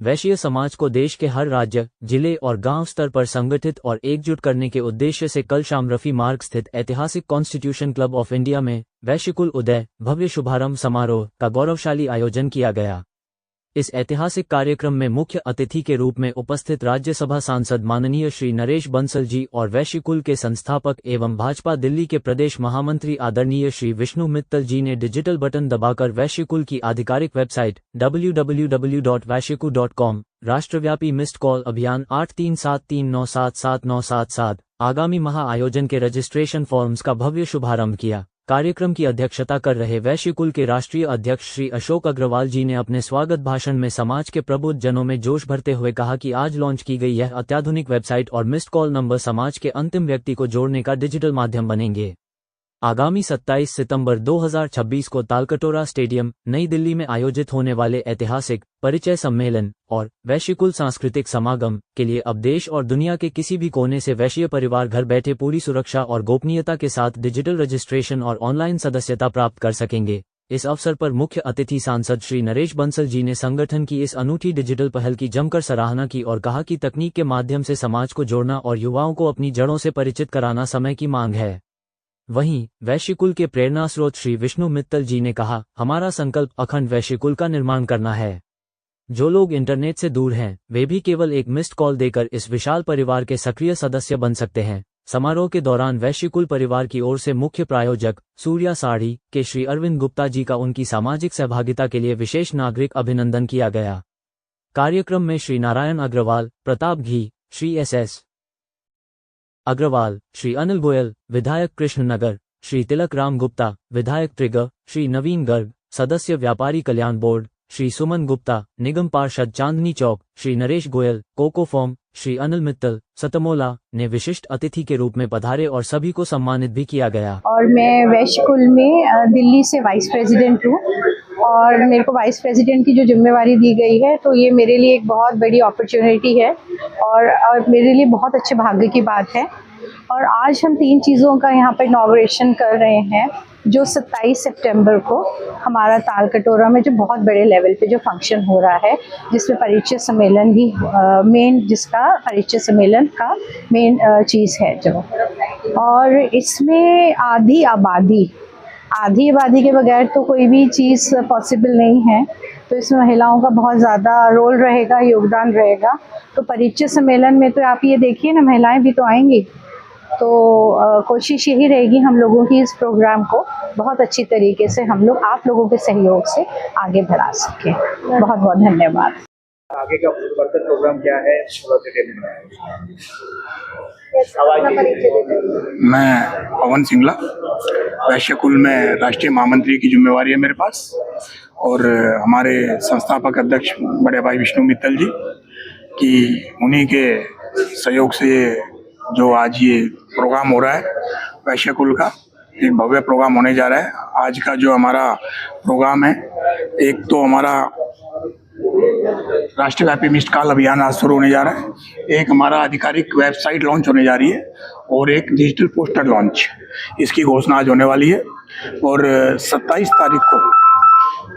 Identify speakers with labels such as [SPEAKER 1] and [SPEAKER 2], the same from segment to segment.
[SPEAKER 1] वैश्य समाज को देश के हर राज्य, जिले और गांव स्तर पर संगठित और एकजुट करने के उद्देश्य से कल शाम रफी मार्ग स्थित ऐतिहासिक कॉन्स्टिट्यूशन क्लब ऑफ इंडिया में वैश्यकुल उदय भव्य शुभारंभ समारोह का गौरवशाली आयोजन किया गया। इस ऐतिहासिक कार्यक्रम में मुख्य अतिथि के रूप में उपस्थित राज्यसभा सांसद माननीय श्री नरेश बंसल जी और वैश्यकुल के संस्थापक एवं भाजपा दिल्ली के प्रदेश महामंत्री आदरणीय श्री विष्णु मित्तल जी ने डिजिटल बटन दबाकर वैश्यकुल की आधिकारिक वेबसाइट www.vaishyaku.com, राष्ट्रव्यापी मिस्ड कॉल अभियान 8373977977 आगामी महा आयोजन के रजिस्ट्रेशन फॉर्म्स का भव्य शुभारंभ किया। कार्यक्रम की अध्यक्षता कर रहे वैश्यकुल के राष्ट्रीय अध्यक्ष श्री अशोक अग्रवाल जी ने अपने स्वागत भाषण में समाज के प्रबुद्ध जनों में जोश भरते हुए कहा कि आज लॉन्च की गई यह अत्याधुनिक वेबसाइट और मिस्ड कॉल नंबर समाज के अंतिम व्यक्ति को जोड़ने का डिजिटल माध्यम बनेंगे। आगामी 27 सितंबर 2026 को तालकटोरा स्टेडियम, नई दिल्ली में आयोजित होने वाले ऐतिहासिक परिचय सम्मेलन और वैश्यकुल सांस्कृतिक समागम के लिए अब देश और दुनिया के किसी भी कोने से वैश्य परिवार घर बैठे पूरी सुरक्षा और गोपनीयता के साथ डिजिटल रजिस्ट्रेशन और ऑनलाइन सदस्यता प्राप्त कर सकेंगे। इस अवसर पर मुख्य अतिथि सांसद श्री नरेश बंसल जी ने संगठन की इस अनूठी डिजिटल पहल की जमकर सराहना की और कहा कि तकनीक के माध्यम से समाज को जोड़ना और युवाओं को अपनी जड़ों से परिचित कराना समय की मांग है। वहीं वैश्यकुल के प्रेरणा स्रोत श्री विष्णु मित्तल जी ने कहा, हमारा संकल्प अखंड वैश्यकुल का निर्माण करना है। जो लोग इंटरनेट से दूर हैं, वे भी केवल एक मिस्ड कॉल देकर इस विशाल परिवार के सक्रिय सदस्य बन सकते हैं। समारोह के दौरान वैश्यकुल परिवार की ओर से मुख्य प्रायोजक सूर्या साड़ी के श्री अरविंद गुप्ता जी का उनकी सामाजिक सहभागिता के लिए विशेष नागरिक अभिनंदन किया गया। कार्यक्रम में श्री नारायण अग्रवाल, प्रताप घी, श्री SS अग्रवाल, श्री अनिल गोयल, विधायक कृष्णनगर, श्री तिलक राम गुप्ता, विधायक ट्रिगर, श्री नवीन गर्ग, सदस्य व्यापारी कल्याण बोर्ड, श्री सुमन गुप्ता, निगम पार्षद चांदनी चौक, श्री नरेश गोयल, कोको फॉर्म, श्री अनिल मित्तल, सतमोला ने विशिष्ट अतिथि के रूप में पधारे और सभी को सम्मानित भी किया गया।
[SPEAKER 2] और मैं वैश्यकुल में दिल्ली से वाइस प्रेसिडेंट हूँ और मेरे को वाइस प्रेसिडेंट की जो जिम्मेवारी दी गई है, तो ये मेरे लिए एक बहुत बड़ी अपॉर्चुनिटी है और मेरे लिए बहुत अच्छे भाग्य की बात है। और आज हम 3 चीज़ों का यहाँ पर इनॉग्रेशन कर रहे हैं, जो 27 सितंबर को हमारा तालकटोरा में जो बहुत बड़े लेवल पे जो फंक्शन हो रहा है, जिसमें परिचय सम्मेलन भी जिसका परिचय सम्मेलन का मेन चीज़ है जो। और इसमें आधी आबादी के बगैर तो कोई भी चीज़ पॉसिबल नहीं है, तो इसमें महिलाओं का बहुत ज़्यादा रोल रहेगा, योगदान रहेगा। तो परिचय सम्मेलन में तो आप ये देखिए ना, महिलाएं भी तो आएंगी, तो कोशिश यही रहेगी हम लोगों की इस प्रोग्राम को बहुत अच्छी तरीके से हम लोग आप लोगों के सहयोग से आगे बढ़ा सकें। बहुत बहुत धन्यवाद।
[SPEAKER 3] आगे का फर्दर प्रोग्राम क्या है?
[SPEAKER 4] मैं पवन सिंगला, वैश्यकुल में राष्ट्रीय महामंत्री की जिम्मेवारी है मेरे पास, और हमारे संस्थापक अध्यक्ष बड़े भाई विष्णु मित्तल जी की उन्हीं के सहयोग से जो आज ये प्रोग्राम हो रहा है वैश्यकुल का, एक भव्य प्रोग्राम होने जा रहा है। आज का जो हमारा प्रोग्राम है, एक तो हमारा राष्ट्रव्यापी मिस्ड कॉल अभियान आज शुरू होने जा रहा है, एक हमारा आधिकारिक वेबसाइट लॉन्च होने जा रही है और एक डिजिटल पोस्टर लॉन्च, इसकी घोषणा आज होने वाली है। और 27 तारीख को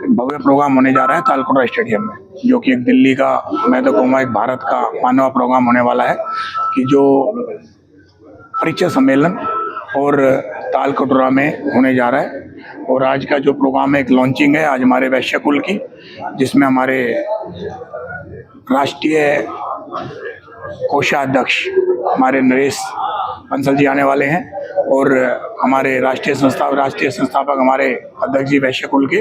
[SPEAKER 4] भव्य प्रोग्राम होने जा रहा है तालकटोरा स्टेडियम में, जो कि एक दिल्ली का, मैं तो कहूँगा एक भारत का मानवा प्रोग्राम होने वाला है, कि जो परिचय सम्मेलन और तालकटोरा में होने जा रहा है। और आज का जो प्रोग्राम है, एक लॉन्चिंग है आज हमारे वैश्यकुल की, जिसमें हमारे राष्ट्रीय कोषाध्यक्ष हमारे नरेश बंसल जी आने वाले हैं, और हमारे राष्ट्रीय संस्थापक हमारे अध्यक्ष जी वैश्यकुल के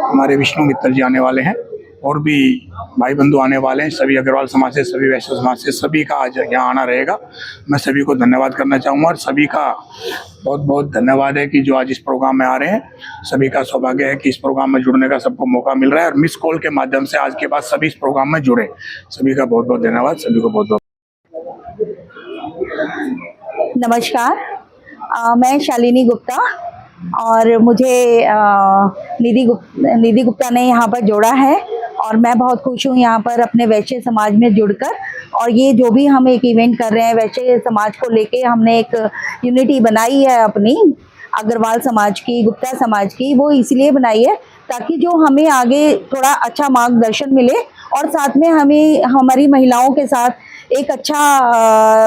[SPEAKER 4] हमारे विष्णु मित्तल जी आने वाले हैं, और भी भाई बंधु आने वाले हैं, सभी अग्रवाल समाज से, सभी वैश्य समाज से, सभी का आज यहाँ आना रहेगा। मैं सभी को धन्यवाद करना चाहूँगा और सभी का बहुत बहुत धन्यवाद है कि जो आज इस प्रोग्राम में आ रहे हैं। सभी का सौभाग्य है कि इस प्रोग्राम में जुड़ने का सबको मौका मिल रहा है, और मिस कॉल के माध्यम से आज के बाद सभी इस प्रोग्राम में जुड़े। सभी का बहुत बहुत धन्यवाद, सभी को बहुत बहुत
[SPEAKER 2] नमस्कार। मैं शालिनी गुप्ता, और मुझे निधि गुप्ता ने यहाँ पर जोड़ा है, और मैं बहुत खुश हूँ यहाँ पर अपने वैश्य समाज में जुड़कर। और ये जो भी हम एक इवेंट कर रहे हैं वैश्य समाज को लेके, हमने एक यूनिटी बनाई है अपनी,
[SPEAKER 5] अग्रवाल समाज की, गुप्ता समाज की, वो इसलिए बनाई है ताकि जो हमें आगे थोड़ा अच्छा मार्गदर्शन मिले और साथ में हमें हमारी महिलाओं के साथ एक अच्छा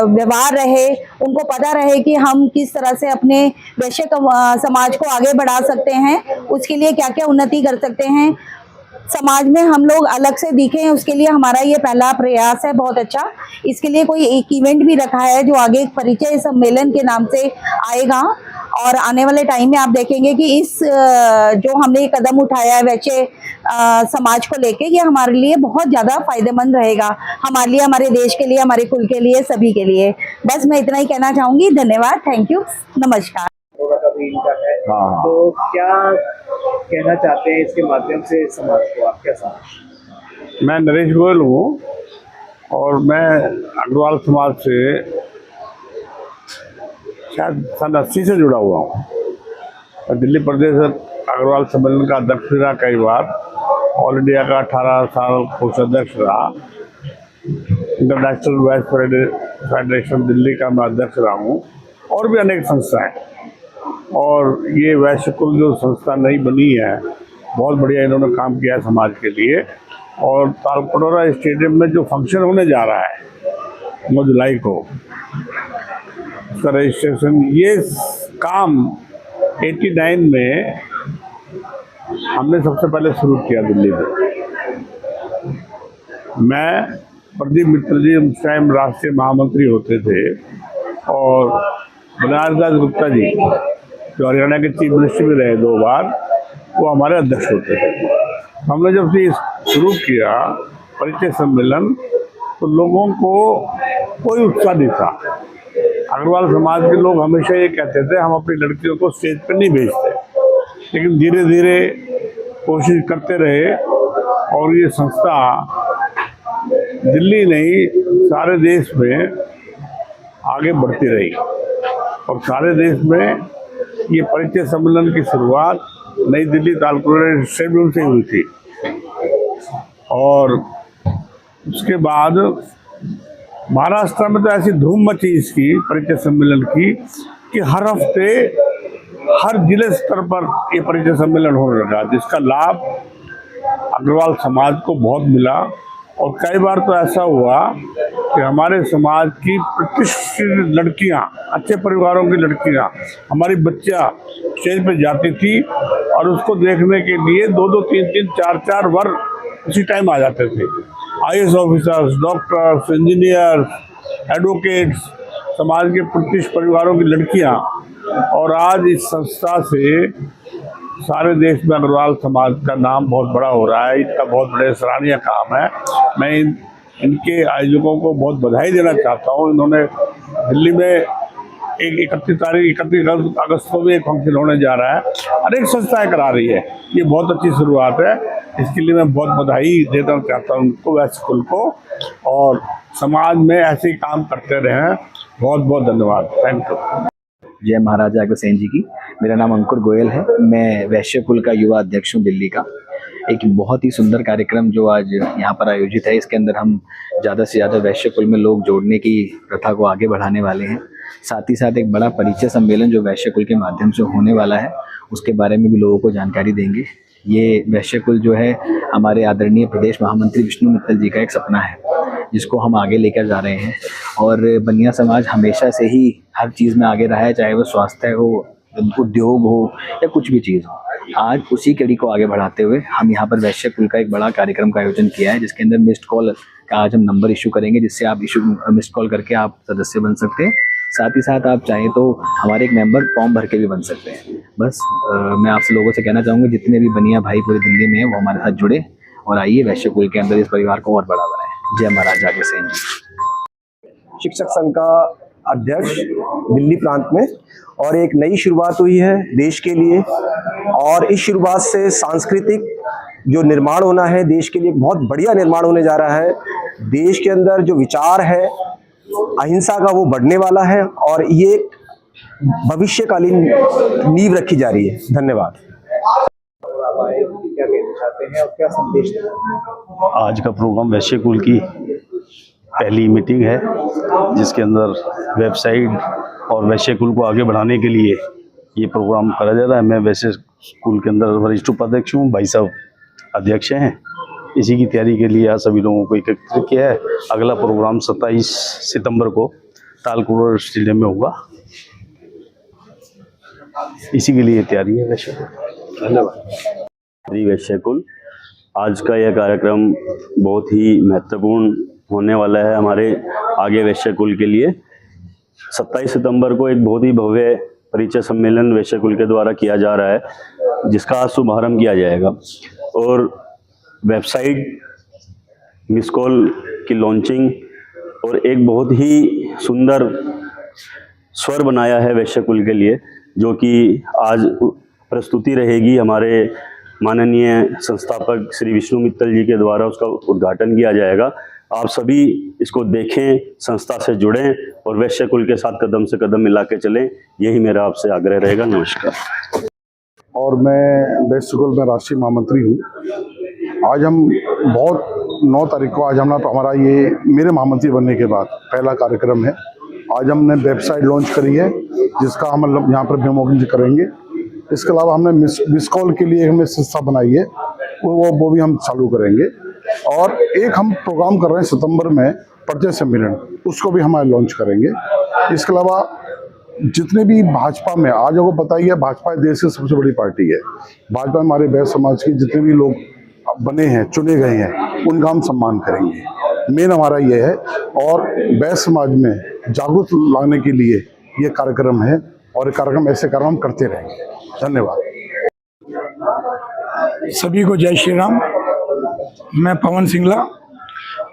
[SPEAKER 5] व्यवहार रहे, उनको पता रहे कि हम किस तरह से अपने वैश्य समाज को आगे बढ़ा सकते हैं, उसके लिए क्या क्या उन्नति कर सकते हैं, समाज में हम लोग अलग से दिखें, उसके लिए हमारा ये पहला प्रयास है बहुत अच्छा। इसके लिए कोई एक इवेंट भी रखा है जो आगे एक परिचय सम्मेलन के नाम से आएगा और आने वाले टाइम में आप देखेंगे कि इस जो हमने ये कदम उठाया है वैश्य समाज को लेके, ये हमारे लिए बहुत ज़्यादा फायदेमंद रहेगा, हमारे लिए, हमारे देश के लिए, हमारे कुल के लिए, सभी के लिए। बस मैं इतना ही कहना चाहूँगी। धन्यवाद, थैंक यू, नमस्कार।
[SPEAKER 3] अभी इनका है, तो क्या कहना चाहते हैं इसके माध्यम से समाज को, आप क्या समझते?
[SPEAKER 6] मैं नरेश गोयल हूँ और मैं अग्रवाल समाज से शायद सन 80 से जुड़ा हुआ हूँ। दिल्ली प्रदेश अग्रवाल सम्मेलन का अध्यक्ष रहा कई बार, ऑल इंडिया का 18 साल कोषाध्यक्ष रहा, इंटरनेशनल वैश्य फेडरेशन दिल्ली का मैं अध्यक्ष रहा हूँ, और भी अनेक संस्थाएं। और ये वैश्य कुल जो संस्था नई बनी है, बहुत बढ़िया इन्होंने काम किया है समाज के लिए। और तालकटोरा स्टेडियम में जो फंक्शन होने जा रहा है 9 जुलाई को, उसका रजिस्ट्रेशन, ये काम 89 में हमने सबसे पहले शुरू किया दिल्ली में। मैं, प्रदीप मित्तल जी उस टाइम राष्ट्रीय महामंत्री होते थे, और बनारस दास गुप्ता जी जो हरियाणा के चीफ मिनिस्टर भी रहे 2 बार, वो हमारे अध्यक्ष होते थे। हमने जब से शुरू किया परिचय सम्मेलन, तो लोगों को कोई उत्साह नहीं था। अग्रवाल समाज के लोग हमेशा ये कहते थे हम अपनी लड़कियों को स्टेज पर नहीं भेजते, लेकिन धीरे धीरे कोशिश करते रहे और ये संस्था दिल्ली नहीं सारे देश में आगे बढ़ती रही। और सारे देश में ये परिचय सम्मेलन की शुरुआत नई दिल्ली तालकटोरा स्टेडियम से हुई थी, और उसके बाद महाराष्ट्र में तो ऐसी धूम मची इसकी परिचय सम्मेलन की कि हर हफ्ते हर जिले स्तर पर ये परिचय सम्मेलन होने लगा, जिसका लाभ अग्रवाल समाज को बहुत मिला। और कई बार तो ऐसा हुआ कि हमारे समाज की प्रतिष्ठित लड़कियां, अच्छे परिवारों की लड़कियां, हमारी बच्चियां स्टेज पर जाती थी और उसको देखने के लिए 2-2, 3-3, 4-4 वर्ग उसी टाइम आ जाते थे। IAS officers, doctors, engineers, advocates, समाज के प्रतिष्ठित परिवारों की लड़कियां। और आज इस संस्था से सारे देश में अग्रवाल समाज का नाम बहुत बड़ा हो रहा है। इसका बहुत बड़े सराहनीय काम है। मैं इनके आयोजकों को बहुत बधाई देना चाहता हूँ। इन्होंने दिल्ली में एक 31 अगस्त को भी एक फंक्शन होने जा रहा है, अनेक संस्थाएं करा रही है। ये बहुत अच्छी शुरुआत है, इसके लिए मैं बहुत बधाई देना चाहता हूँ उनको, वैश्य कुल को, और समाज में ऐसे ही काम करते रहें। बहुत बहुत धन्यवाद, थैंक यू।
[SPEAKER 7] जय महाराजा अग्रसेन जी की। मेरा नाम अंकुर गोयल है, मैं वैश्य कुल का युवा अध्यक्ष हूँ दिल्ली का। एक बहुत ही सुंदर कार्यक्रम जो आज यहाँ पर आयोजित है, इसके अंदर हम ज़्यादा से ज़्यादा वैश्य कुल में लोग जोड़ने की प्रथा को आगे बढ़ाने वाले हैं। साथ ही साथ एक बड़ा परिचय सम्मेलन जो वैश्य कुल के माध्यम से होने वाला है, उसके बारे में भी लोगों को जानकारी देंगे। ये वैश्य कुल जो है हमारे आदरणीय प्रदेश महामंत्री विष्णु मित्तल जी का एक सपना है, जिसको हम आगे लेकर जा रहे हैं। और बनिया समाज हमेशा से ही हर चीज़ में आगे रहा है, चाहे वो स्वास्थ्य हो, उद्योग हो या कुछ भी चीज़ हो। आज उसी कड़ी को आगे बढ़ाते हुए हम यहाँ पर वैश्य कुल का एक बड़ा कार्यक्रम का आयोजन किया है, जिसके अंदर मिस्ड कॉल का आज हम नंबर इशू करेंगे, जिससे आप मिस्ड कॉल करके आप सदस्य बन सकते हैं। साथ ही साथ आप चाहें तो हमारे एक मेंबर फॉर्म भर के भी बन सकते हैं। बस मैं आपसे लोगों से कहना चाहूँगा, जितने भी बनिया भाई पूरे दिल्ली में हैं वो हमारे साथ जुड़े और आइए वैश्य कुल के अंदर इस परिवार को और बड़ा बनाएं। जय महाराजा अग्रसेन जी।
[SPEAKER 8] शिक्षक संघ का अध्यक्ष दिल्ली प्रांत में, और एक नई शुरुआत हुई है देश के लिए, और इस शुरुआत से सांस्कृतिक जो निर्माण होना है देश के लिए, बहुत बढ़िया निर्माण होने जा रहा है। देश के अंदर जो विचार है अहिंसा का, वो बढ़ने वाला है, और ये भविष्यकालीन नींव रखी जा रही है। धन्यवाद।
[SPEAKER 3] क्या कहना चाहते हैं और क्या संदेश देते हैं?
[SPEAKER 9] आज का प्रोग्राम वैश्य कुल की पहली मीटिंग है, जिसके अंदर वेबसाइट और वैश्य कुल को आगे बढ़ाने के लिए ये प्रोग्राम करा जा रहा है। मैं वैसे स्कूल के अंदर वरिष्ठ उपाध्यक्ष हूँ, भाई साहब अध्यक्ष हैं। इसी की तैयारी के लिए आज सभी लोगों को एकत्रित किया है। अगला प्रोग्राम 27 सितंबर को तालकोड़ा स्टेडियम में होगा। इसी के लिए तैयारी है वैश्य कुल। धन्यवाद।
[SPEAKER 10] वैश्य कुल, आज का यह कार्यक्रम बहुत ही महत्वपूर्ण होने वाला है हमारे आगे वैश्य कुल के लिए। 27 सितंबर को एक बहुत ही भव्य परिचय सम्मेलन वैश्य कुल के द्वारा किया जा रहा है, जिसका आज शुभारंभ किया जाएगा। और वेबसाइट मिस कॉल की लॉन्चिंग और एक बहुत ही सुंदर स्वर बनाया है वैश्य कुल के लिए, जो कि आज प्रस्तुति रहेगी हमारे माननीय संस्थापक श्री विष्णु मित्तल जी के द्वारा। उसका उद्घाटन किया जाएगा। आप सभी इसको देखें, संस्था से जुड़ें और वैश्य कुल के साथ कदम से कदम मिला के चलें, यही मेरा आपसे आग्रह रहेगा। नमस्कार।
[SPEAKER 6] और मैं वैश्य कुल में राष्ट्रीय महामंत्री हूँ। आज हम 9 तारीख को आज हमारा ये मेरे महामंत्री बनने के बाद पहला कार्यक्रम है। आज हमने वेबसाइट लॉन्च करी है, जिसका हम यहाँ पर डेमो करेंगे। इसके अलावा हमने मिस कॉल के लिए हमने संस्था बनाई है, वो भी हम चालू करेंगे। और एक हम प्रोग्राम कर रहे हैं सितंबर में परिचय सम्मेलन, उसको भी हमारे लॉन्च करेंगे। इसके अलावा जितने भी भाजपा में, आज आपको पता ही है भाजपा देश की सबसे बड़ी पार्टी है। भाजपा में हमारे वैश्य समाज के जितने भी लोग बने हैं, चुने गए हैं, उनका हम सम्मान करेंगे। मेन हमारा ये है। और वैश्य समाज में जागरूक लाने के लिए ये कार्यक्रम है, और ये कार्यक्रम ऐसे कार्यक्रम हम करते रहेंगे। धन्यवाद।
[SPEAKER 4] सभी को जय श्री राम। मैं पवन सिंगला,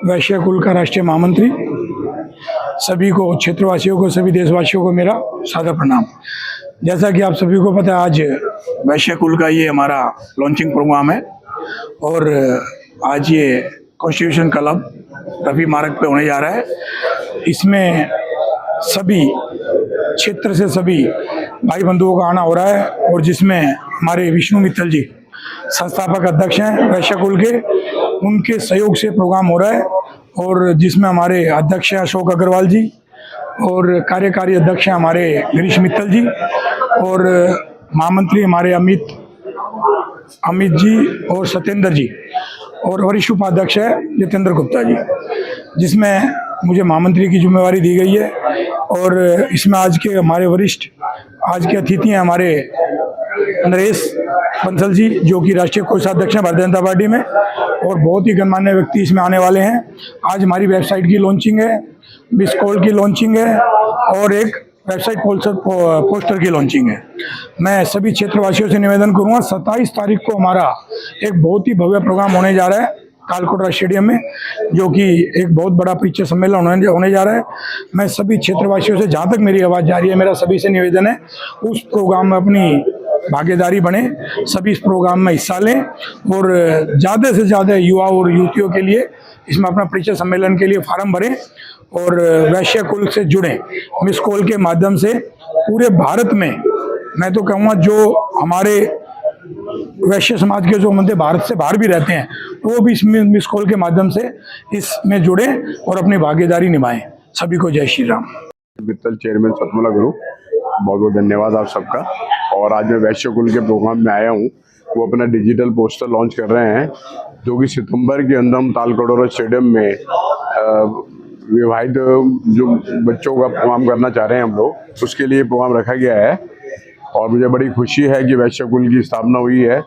[SPEAKER 4] वैश्य कुल का राष्ट्रीय महामंत्री। सभी को, क्षेत्रवासियों को, सभी देशवासियों को मेरा सादर प्रणाम। जैसा कि आप सभी को पता है, आज वैश्य कुल का ये हमारा लॉन्चिंग प्रोग्राम है और आज ये कॉन्स्टिट्यूशन क्लब रफी मार्ग पे होने जा रहा है। इसमें सभी क्षेत्र से सभी भाई बंधुओं का आना हो रहा है, और जिसमें हमारे विष्णु मित्तल जी संस्थापक अध्यक्ष हैं वैश्य कुल के, उनके सहयोग से प्रोग्राम हो रहा है। और जिसमें हमारे अध्यक्ष अशोक अग्रवाल जी और कार्यकारी अध्यक्ष हैं हमारे गिरीश मित्तल जी, और महामंत्री हमारे अमित जी और सत्येंद्र जी, और वरिष्ठ उपाध्यक्ष है जितेंद्र गुप्ता जी, जिसमें मुझे महामंत्री की जिम्मेवारी दी गई है। और इसमें आज के हमारे वरिष्ठ, आज के अतिथि हैं हमारे नरेश बंसल जी, जो कि राष्ट्रीय कोषाध्यक्ष हैं भारतीय जनता पार्टी में, और बहुत ही गणमान्य व्यक्ति इसमें आने वाले हैं। आज हमारी वेबसाइट की लॉन्चिंग है, मिस कॉल की लॉन्चिंग है, और एक वेबसाइट पोस्टर की लॉन्चिंग है। मैं सभी क्षेत्रवासियों से निवेदन करूंगा, 27 तारीख को हमारा एक बहुत ही भव्य प्रोग्राम होने जा रहा है तालकोड़ा स्टेडियम में, जो कि एक बहुत बड़ा परिचय सम्मेलन होने जा रहा है। मैं सभी क्षेत्रवासियों से, जहाँ तक मेरी आवाज़ जा रही है, मेरा सभी से निवेदन है, उस प्रोग्राम में अपनी भागीदारी बने, सभी इस प्रोग्राम में हिस्सा लें, और ज़्यादा से ज़्यादा युवा और युवतियों के लिए इसमें अपना परिचय सम्मेलन के लिए फार्म भरें और वैश्य कुल से जुड़ें। मिस कॉल के माध्यम से पूरे भारत में, मैं तो कहूँगा जो हमारे वैश्य समाज के जो बंदे भारत से बाहर भी रहते हैं, वो भी इस मिस कॉल के माध्यम से इसमें जुड़े और अपनी भागीदारी निभाएं। सभी को जय श्री राम।
[SPEAKER 6] मित्तल चेयरमैन सतमुला ग्रुप, बहुत बहुत धन्यवाद आप सबका। और आज मैं वैश्य कुल के प्रोग्राम में आया हूँ। वो अपना डिजिटल पोस्टर लॉन्च कर रहे हैं, जो कि सितंबर के अंदर हम तालकोड़ा स्टेडियम में विवाहित जो बच्चों का प्रोग्राम करना चाह रहे हैं हम लोग, उसके लिए प्रोग्राम रखा गया है। और मुझे बड़ी खुशी है कि वैश्य कुल की स्थापना हुई है,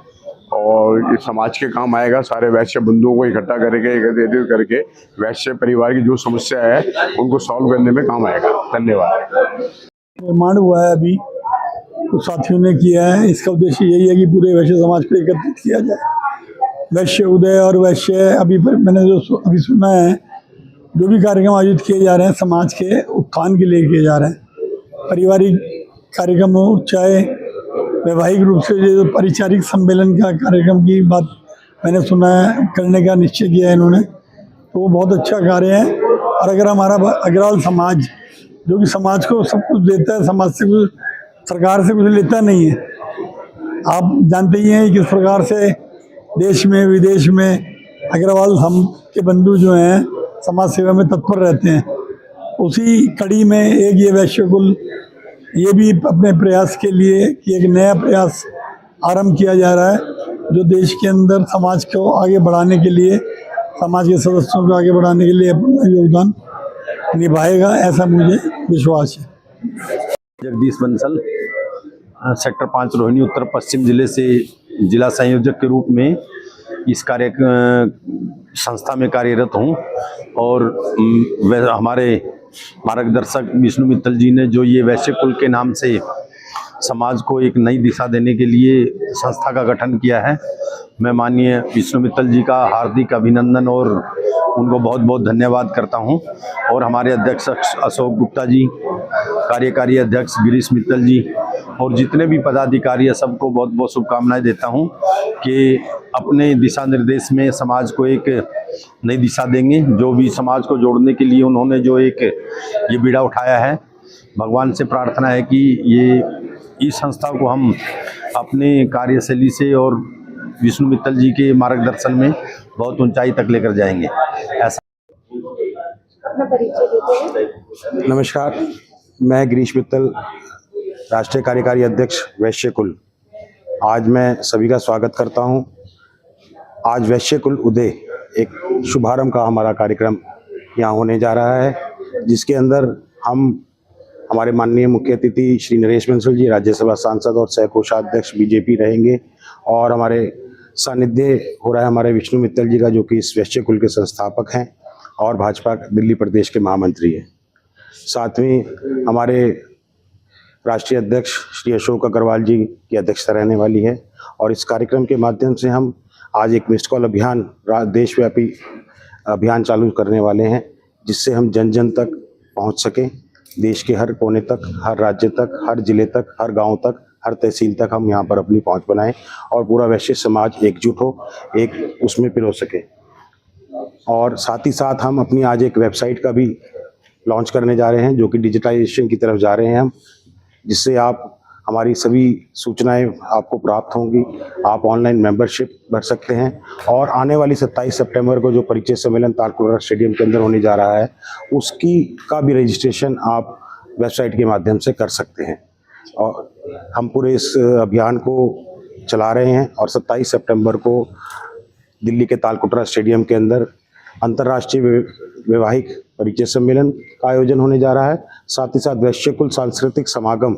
[SPEAKER 6] और इस समाज के काम आएगा। सारे वैश्य बंधुओं को इकट्ठा करके, एकत्रित करके वैश्य परिवार की जो समस्या है उनको सॉल्व करने में काम आएगा। धन्यवाद।
[SPEAKER 11] निर्माण हुआ है अभी, तो साथियों ने किया है। इसका उद्देश्य यही है कि पूरे वैश्य समाज को एकत्रित किया जाए। वैश्य उदय और वैश्य, अभी मैंने जो अभी सुना है, जो भी कार्यक्रम आयोजित किए जा रहे हैं समाज के उत्थान के लिए किए जा रहे हैं। पारिवारिक कार्यक्रम हो, चाहे वैवाहिक रूप से जो परिचारिक सम्मेलन का कार्यक्रम की बात मैंने सुना है, करने का निश्चय किया है इन्होंने, तो वो बहुत अच्छा कार्य है। और अगर हमारा अग्रवाल समाज, जो कि समाज को सब कुछ देता है, समाज से कुछ, सरकार से कुछ लेता नहीं है। आप जानते ही हैं किस प्रकार से देश में विदेश में अग्रवाल हम के बंधु जो हैं समाज सेवा में तत्पर रहते हैं। उसी कड़ी में एक ये वैश्य कुल ये भी अपने प्रयास के लिए कि एक नया प्रयास आरंभ किया जा रहा है जो देश के अंदर समाज को आगे बढ़ाने के लिए, समाज के सदस्यों को आगे बढ़ाने के लिए अपना योगदान निभाएगा, ऐसा मुझे विश्वास है।
[SPEAKER 9] जगदीश बंसल, सेक्टर 5 रोहिणी उत्तर पश्चिम जिले से जिला संयोजक के रूप में इस संस्था में कार्यरत हूँ। और हमारे मार्गदर्शक विष्णु मित्तल जी ने जो ये वैश्य कुल के नाम से समाज को एक नई दिशा देने के लिए संस्था का गठन किया है, मैं माननीय विष्णु मित्तल जी का हार्दिक अभिनंदन और उनको बहुत बहुत धन्यवाद करता हूं। और हमारे अध्यक्ष अशोक गुप्ता जी, कार्यकारी अध्यक्ष गिरीश मित्तल जी और जितने भी पदाधिकारी हैं सबको बहुत बहुत शुभकामनाएं देता हूं कि अपने दिशा निर्देश में समाज को एक नई दिशा देंगे। जो भी समाज को जोड़ने के लिए उन्होंने जो एक ये बीड़ा उठाया है, भगवान से प्रार्थना है कि ये इस संस्था को हम अपने कार्यशैली से और विष्णु मित्तल जी के मार्गदर्शन में बहुत ऊंचाई तक लेकर जाएंगे। ऐसा।
[SPEAKER 8] नमस्कार, मैं गिरीश मित्तल, राष्ट्रीय कार्यकारी अध्यक्ष वैश्य कुल। आज मैं सभी का स्वागत करता हूं। आज वैश्य कुल उदय एक शुभारंभ का हमारा कार्यक्रम यहाँ होने जा रहा है, जिसके अंदर हमारे माननीय मुख्य अतिथि श्री नरेश बंसल जी, राज्यसभा सांसद और सह कोषाध्यक्ष बीजेपी रहेंगे। और हमारे सानिध्य हो रहा है हमारे विष्णु मित्तल जी का, जो कि इस वैश्य कुल के संस्थापक हैं और भाजपा दिल्ली प्रदेश के महामंत्री हैं। साथ में हमारे राष्ट्रीय अध्यक्ष श्री अशोक अग्रवाल जी की अध्यक्षता रहने वाली है। और इस कार्यक्रम के माध्यम से हम आज एक मिस्ड कॉल अभियान, देशव्यापी अभियान चालू करने वाले हैं, जिससे हम जन जन तक पहुंच सकें। देश के हर कोने तक, हर राज्य तक, हर जिले तक, हर गांव तक, हर तहसील तक हम यहां पर अपनी पहुंच बनाएं और पूरा वैश्य समाज एकजुट हो, एक उसमें पिरो सके। और साथ ही साथ हम अपनी आज एक वेबसाइट का भी लॉन्च करने जा रहे हैं, जो कि डिजिटाइजेशन की तरफ जा रहे हैं हम, जिससे आप हमारी सभी सूचनाएं आपको प्राप्त होंगी। आप ऑनलाइन मेंबरशिप भर सकते हैं। और आने वाली 27 सितंबर को जो परिचय सम्मेलन तालकटोरा स्टेडियम के अंदर होने जा रहा है, उसकी का भी रजिस्ट्रेशन आप वेबसाइट के माध्यम से कर सकते हैं। और हम पूरे इस अभियान को चला रहे हैं और 27 सितंबर को दिल्ली के तालकटोरा स्टेडियम के अंदर अंतर्राष्ट्रीय वैवाहिक परिचय सम्मेलन का आयोजन होने जा रहा है। साथ ही साथ वैश्य कुल सांस्कृतिक समागम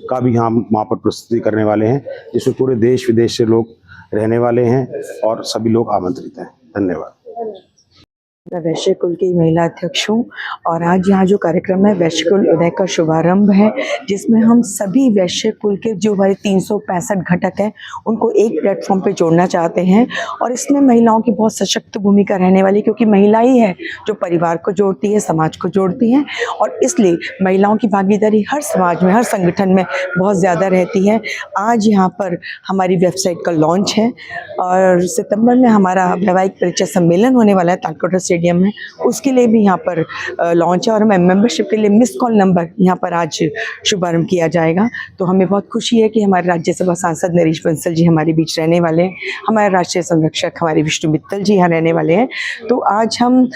[SPEAKER 8] का भी हम वहाँ पर प्रस्तुति करने वाले हैं, जिसमें पूरे देश विदेश से लोग रहने वाले हैं और सभी लोग आमंत्रित हैं। धन्यवाद।
[SPEAKER 5] मैं वैश्य कुल की महिला अध्यक्ष हूँ और आज यहाँ जो कार्यक्रम है वैश्य कुल उदय का शुभारंभ है, जिसमें हम सभी वैश्य कुल के जो हमारे 365 घटक हैं उनको एक प्लेटफॉर्म पे जोड़ना चाहते हैं। और इसमें महिलाओं की बहुत सशक्त भूमिका रहने वाली, क्योंकि महिला ही है जो परिवार को जोड़ती है, समाज को जोड़ती हैं, और इसलिए महिलाओं की भागीदारी हर समाज में, हर संगठन में बहुत ज़्यादा रहती है। आज यहाँ पर हमारी वेबसाइट का लॉन्च है और सितंबर में हमारा वैवाहिक परिचय सम्मेलन होने वाला है तालकटोरा स्टेडियम में, उसके लिए भी यहाँ पर लॉन्च है। और मेंबरशिप के लिए मिस कॉल नंबर यहाँ पर आज शुभारंभ किया जाएगा। तो हमें बहुत खुशी है कि हमारे राज्यसभा सांसद नरेश बंसल जी हमारे बीच रहने वाले हैं, हमारे राष्ट्रीय संरक्षक हमारे विष्णु मित्तल जी यहाँ रहने वाले हैं। तो आज हम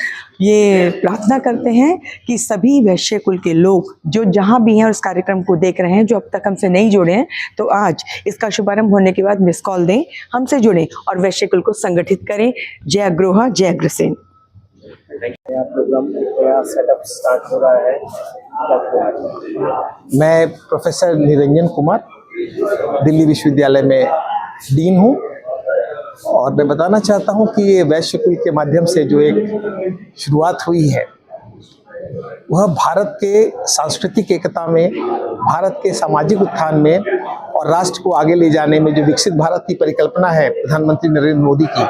[SPEAKER 5] ये प्रार्थना करते हैं कि सभी वैश्य कुल के लोग जो जहाँ भी हैं और इस कार्यक्रम को देख रहे हैं, जो अब तक हमसे नहीं जुड़े हैं, तो आज इसका शुभारंभ होने के बाद मिस कॉल दें, हमसे जुड़ें और वैश्य कुल को संगठित करें। जय अग्रोहा, जय अग्रसेन।
[SPEAKER 3] प्रोग्राम नया सेटअप स्टार्ट हो रहा है।
[SPEAKER 12] मैं प्रोफेसर निरंजन कुमार दिल्ली विश्वविद्यालय में डीन हूँ और मैं बताना चाहता हूँ कि ये वैश्य कुल के माध्यम से जो एक शुरुआत हुई है, वह भारत के सांस्कृतिक एकता में, भारत के सामाजिक उत्थान में और राष्ट्र को आगे ले जाने में जो विकसित भारत की परिकल्पना है प्रधानमंत्री नरेंद्र मोदी की,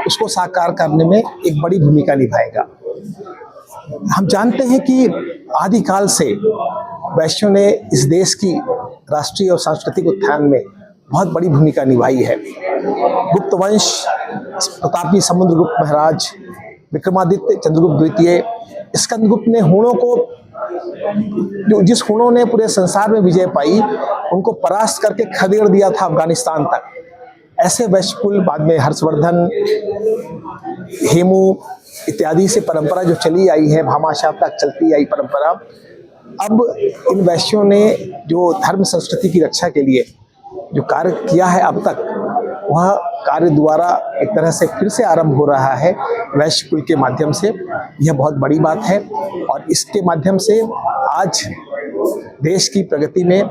[SPEAKER 12] उसको साकार करने में एक बड़ी भूमिका निभाएगा। हम जानते हैं कि आदिकाल से वैश्यों ने इस देश की राष्ट्रीय और सांस्कृतिक उत्थान में बहुत बड़ी भूमिका निभाई है। गुप्त वंश, प्रतापी समुद्रगुप्त महाराज, विक्रमादित्य, चंद्रगुप्त द्वितीय, स्कंदगुप्त ने हुणों को, जिस हुणों ने पूरे संसार में विजय पाई, उनको परास्त करके खदेड़ दिया था अफगानिस्तान तक। ऐसे वैश्य कुल बाद में हर्षवर्धन, हेमू इत्यादि से परंपरा जो चली आई है, भामाशाह तक चलती आई परंपरा, अब इन वैश्यों ने जो धर्म संस्कृति की रक्षा के लिए जो कार्य किया है अब तक, वह कार्य द्वारा एक तरह से फिर से आरंभ हो रहा है वैश्य कुल के माध्यम से। यह बहुत बड़ी बात है और इसके माध्यम से आज देश की प्रगति में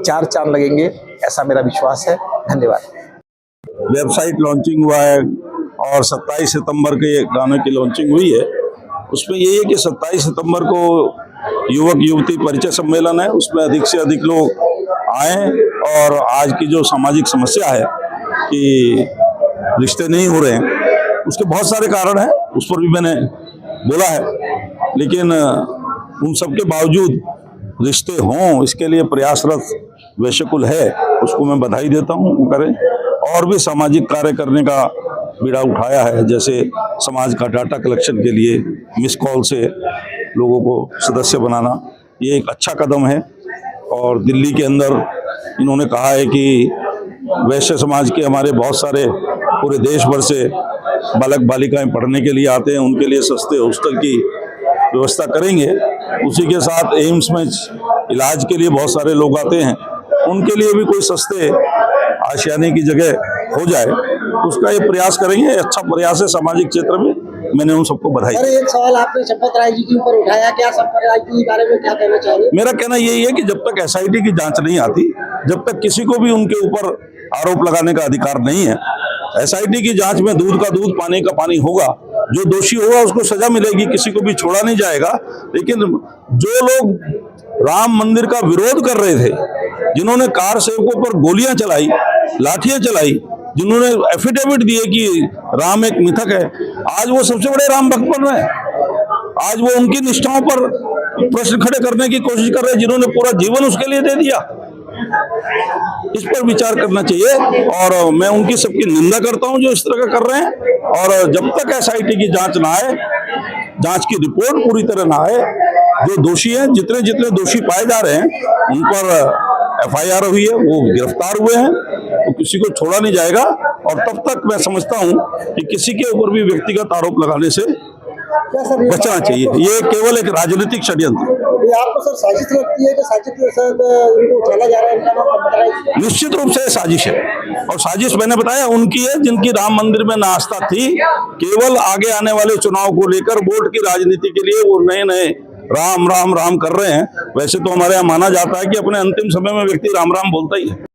[SPEAKER 12] चार चांद लगेंगे, ऐसा मेरा विश्वास है। धन्यवाद।
[SPEAKER 6] वेबसाइट लॉन्चिंग हुआ है और 27 सितंबर के गाने की लॉन्चिंग हुई है। उसमें यही है कि 27 सितंबर को युवक युवती परिचय सम्मेलन है, उसमें अधिक से अधिक लोग आए और आज की जो सामाजिक समस्या है कि रिश्ते नहीं हो रहे हैं, उसके बहुत सारे कारण हैं, उस पर भी मैंने बोला है। लेकिन उन सब के बावजूद रिश्ते हों, इसके लिए प्रयासरत वैश्य कुल है, उसको मैं बधाई देता हूँ। करें और भी सामाजिक कार्य करने का बीड़ा उठाया है, जैसे समाज का डाटा कलेक्शन के लिए मिस कॉल से लोगों को सदस्य बनाना, ये एक अच्छा कदम है। और दिल्ली के अंदर इन्होंने कहा है कि वैश्य समाज के हमारे बहुत सारे पूरे देश भर से बालक बालिकाएं पढ़ने के लिए आते हैं, उनके लिए सस्ते हॉस्टल की व्यवस्था करेंगे। उसी के साथ एम्स में इलाज के लिए बहुत सारे लोग आते हैं, उनके लिए भी कोई सस्ते आशियाने की जगह हो जाए, उसका ये प्रयास करेंगे। अच्छा प्रयास है सामाजिक क्षेत्र में, मैंने उन सबको बधाई।
[SPEAKER 3] एक सवाल आपने संपत राय जी के ऊपर उठाया, क्या संपत राय जी के बारे में क्या कहना चाहेंगे?
[SPEAKER 6] मेरा कहना यही है कि जब तक SIT की जांच नहीं आती, जब तक किसी को भी उनके ऊपर आरोप लगाने का अधिकार नहीं है। SIT की जांच में दूध का दूध पानी का पानी होगा, जो दोषी होगा उसको सजा मिलेगी, किसी को भी छोड़ा नहीं जाएगा। लेकिन जो लोग राम मंदिर का विरोध कर रहे थे, जिन्होंने कार सेवकों पर गोलियां चलाई, लाठियां चलाई, जिन्होंने एफिडेविट दिए कि राम एक मिथक है, आज वो सबसे बड़े राम भक्त बन रहे हैं। आज वो उनकी निष्ठाओं पर प्रश्न खड़े करने की कोशिश कर रहे हैं, जिन्होंने पूरा जीवन उसके लिए दे दिया। इस पर विचार करना चाहिए और मैं उनकी सबकी निंदा करता हूं जो इस तरह का कर रहे हैं। और जब तक SIT की जांच ना आए, जांच की रिपोर्ट पूरी तरह ना आए, जो दोषी हैं, जितने जितने दोषी पाए जा रहे हैं, उन पर FIR हुई है, वो गिरफ्तार हुए हैं, तो किसी को छोड़ा नहीं जाएगा। और तब तक मैं समझता हूं कि किसी के ऊपर भी व्यक्तिगत आरोप लगाने से बचना चाहिए। ये केवल एक राजनीतिक षड्यंत्र।
[SPEAKER 3] आपको सर साजिश लगती है कि साजिश के साथ इनको उठाला जा रहा है, इनका नाम संपत राय जी?
[SPEAKER 6] निश्चित रूप से साजिश है, और साजिश मैंने बताया उनकी है जिनकी राम मंदिर में ना आस्था थी। केवल आगे आने वाले चुनाव को लेकर वोट की राजनीति के लिए वो नए नए राम राम राम कर रहे हैं। वैसे तो हमारे यहाँ माना जाता है कि अपने अंतिम समय में व्यक्ति राम राम बोलता ही है।